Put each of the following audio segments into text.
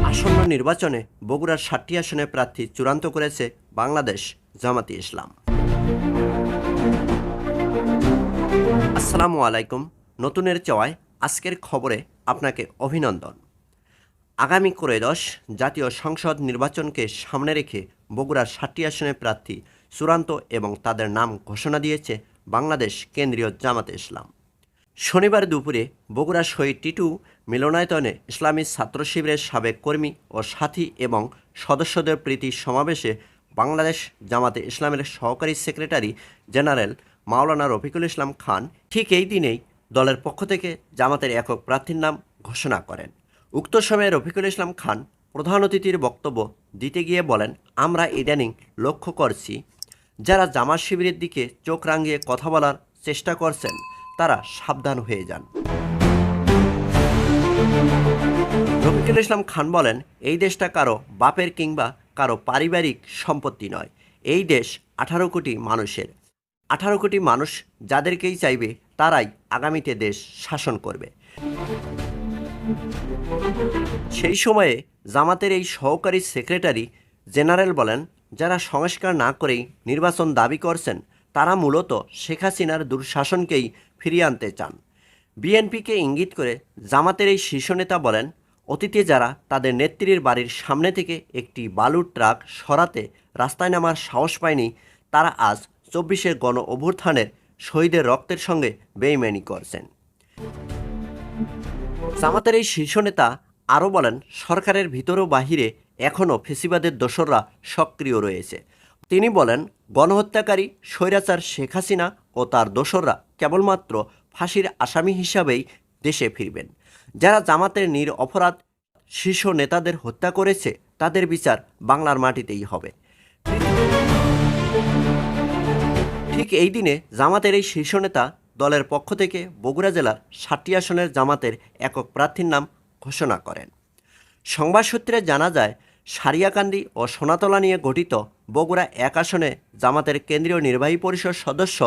আসন্ন নির্বাচনে বগুড়ার ৭টি আসনে প্রার্থী চূড়ান্ত করেছে বাংলাদেশ জামাতে ইসলাম। আসসালামু আলাইকুম। নতুনের চাওয়ায় আজকের খবরে আপনাকে অভিনন্দন। আগামী ত্রয়োদশ জাতীয় সংসদ নির্বাচনকে সামনে রেখে বগুড়ার ৭টি আসনে প্রার্থী চূড়ান্ত এবং তাদের নাম ঘোষণা দিয়েছে বাংলাদেশ কেন্দ্রীয় জামাতে ইসলাম। শনিবার দুপুরে বগুড়া শহীদ টিটু মিলনায়তনে ইসলামী ছাত্র শিবিরের সাবেক কর্মী ও সাথী এবং সদস্যদের প্রীতি সমাবেশে বাংলাদেশ জামাতে ইসলামের সহকারী সেক্রেটারি জেনারেল মাওলানা রফিকুল ইসলাম খান ঠিক এই দিনেই দলের পক্ষ থেকে জামাতের একক প্রার্থীর নাম ঘোষণা করেন। উক্ত সময়ে রফিকুল ইসলাম খান প্রধান অতিথির বক্তব্য দিতে গিয়ে বলেন, আমরা ইদানিং লক্ষ্য করছি যারা জামাত শিবিরের দিকে চোখ রাঙিয়ে কথা বলার চেষ্টা করছেন তারা সাবধান হয়ে যান। রফিকুল ইসলাম খান বলেন, এই দেশটা কারো বাপের কিংবা কারো পারিবারিক সম্পত্তি নয়। এই দেশ 18 কোটি মানুষের। 18 কোটি মানুষ যাদেরকেই চাইবে তারাই আগামীতে দেশ শাসন করবে। সেই সময়ে জামাতের এই সহকারী সেক্রেটারি জেনারেল বলেন, যারা সংস্কার না করেই নির্বাচন দাবি করছেন তারা মূলত শেখ হাসিনার দুঃশাসনকেই ফিরিয়ে আনতে চান। বিএনপিকে ইঙ্গিত করে জামাতের এই শীর্ষ নেতা বলেন, অতীতে যারা তাদের নেত্রীর বাড়ির সামনে থেকে একটি বালুর ট্রাক সরাতে রাস্তায় নামার সাহস পায়নি, তারা আজ 24-এর গণ অভ্যুত্থানের শহীদের রক্তের সঙ্গে বেইমানি করছেন। জামাতের এই শীর্ষ নেতা আরও বলেন, সরকারের ভিতর ও বাহিরে এখনও ফেসিবাদের দোসররা সক্রিয় রয়েছে। তিনি বলেন, গণহত্যাকারী স্বৈরাচার শেখ হাসিনা ও তার দোসররা কেবলমাত্র ফাঁসির আসামি হিসাবেই দেশে ফিরবেন। যারা জামাতের নিরপরাধ শীর্ষ নেতাদের হত্যা করেছে তাদের বিচার বাংলার মাটিতেই হবে। ঠিক এই দিনে জামাতের এই শীর্ষ নেতা দলের পক্ষ থেকে বগুড়া জেলার ৭টি আসনের জামাতের একক প্রার্থীর নাম ঘোষণা করেন। সংবাদ সূত্রে জানা যায়, সারিয়াকান্দি ও সোনাতলা নিয়ে গঠিত বগুড়া ১ আসনে জামাতের কেন্দ্রীয় নির্বাহী পরিষদ সদস্য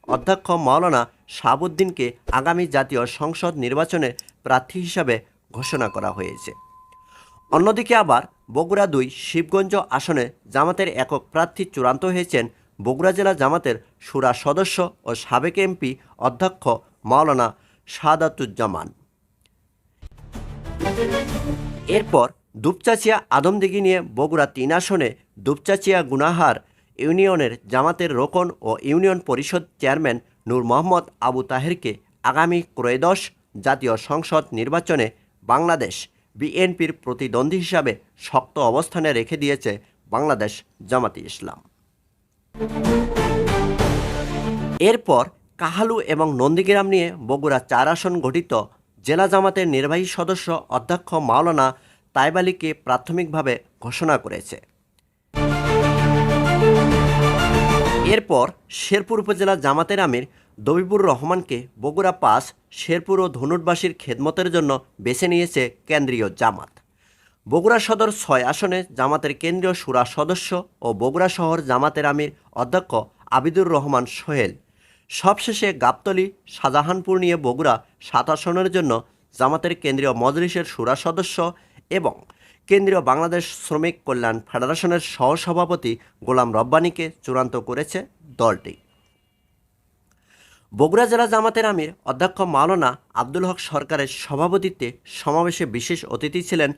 অধ্যক্ষ মাওলানা শাহাবুদ্দিনকে আগামী জাতীয় সংসদ নির্বাচনে প্রার্থী হিসাবে ঘোষণা করা হয়েছে। অন্যদিকে আবার বগুড়া ২ শিবগঞ্জ আসনে জামাতের একক প্রার্থী চূড়ান্ত হয়েছেন বগুড়া জেলা জামাতের শুরা সদস্য ও সাবেক এমপি অধ্যক্ষ মাওলানা শাহাদাতুজ্জামান। এরপর দুপচাচিয়া আদমদিঘি নিয়ে বগুড়া ৩ আসনে দুপচাচিয়া গুনাহার ইউনিয়নের জামাতের রোকন ও ইউনিয়ন পরিষদ চেয়ারম্যান নূর মোহাম্মদ আবু তাহেরকে আগামী ত্রয়োদশ জাতীয় সংসদ নির্বাচনে বাংলাদেশ বিএনপির প্রতিদ্বন্দ্বী হিসাবে শক্ত অবস্থানে রেখে দিয়েছে বাংলাদেশ জামাতে ইসলাম। এরপর কাহালু এবং নন্দীগ্রাম নিয়ে বগুড়া ৪ আসন গঠিত জেলা জামাতের নির্বাহী সদস্য অধ্যক্ষ মাওলানা তায়েব আলীকে প্রাথমিকভাবে ঘোষণা করেছে। এরপর শেরপুর উপজেলা জামাতের আমির দবিবুর রহমানকে বগুড়া ৫ শেরপুর ও ধনুটবাসীর খেদমতের জন্য বেছে নিয়েছে কেন্দ্রীয় জামাত। বগুড়া সদর ৬ আসনে জামাতের কেন্দ্রীয় শুরা সদস্য ও বগুড়া শহর জামাতের আমির অধ্যক্ষ আবিদুর রহমান সোহেল। সবশেষে গাবতলী শাহজাহানপুর নিয়ে বগুড়া ৭ আসনের জন্য জামাতের কেন্দ্রীয় মজলিসের শুরা সদস্য এবং কেন্দ্রীয় বাংলাদেশ শ্রমিক কল্যাণ ফেডারেশনের সহসভাপতি গোলাম রব্বানীকে চূড়ান্ত করেছে দলটি। বগুড়া জেলা জামাতের আমির অধ্যক্ষ মাওলানা আব্দুল হক সরকারের সভাপতিত্বে সমাবেশে বিশেষ অতিথি ছিলেন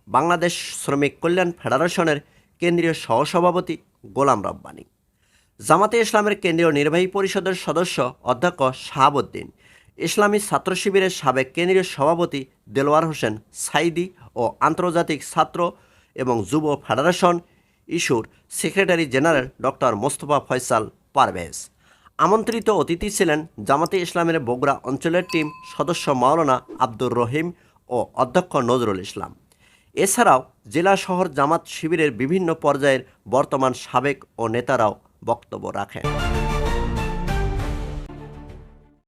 বাংলাদেশ শ্রমিক কল্যাণ ফেডারেশনের কেন্দ্রীয় সহসভাপতি গোলাম রব্বানী, জামাতে ইসলামের কেন্দ্রীয় নির্বাহী পরিষদের সদস্য অধ্যক্ষ শাহাবুদ্দিন, ইসলামী ছাত্র শিবিরের সাবেক কেন্দ্রীয় সভাপতি দেলোয়ার হোসেন সাইদি ও আন্তর্জাতিক ছাত্র এবং যুব ফেডারেশন ইস্যুর secretary general doctor Mostafa Faisal Parvez. আমন্ত্রিত অতিথি ছিলেন জামাতে ইসলামের বগুড়া অঞ্চলের টিম সদস্য মাওলানা আব্দুর রহিম ও অধ্যক্ষ নজরুল ইসলাম। এছাড়াও জেলা শহর জামাত শিবিরের বিভিন্ন পর্যায়ের বর্তমান সাবেক ও নেতারাও বক্তব্য রাখেন।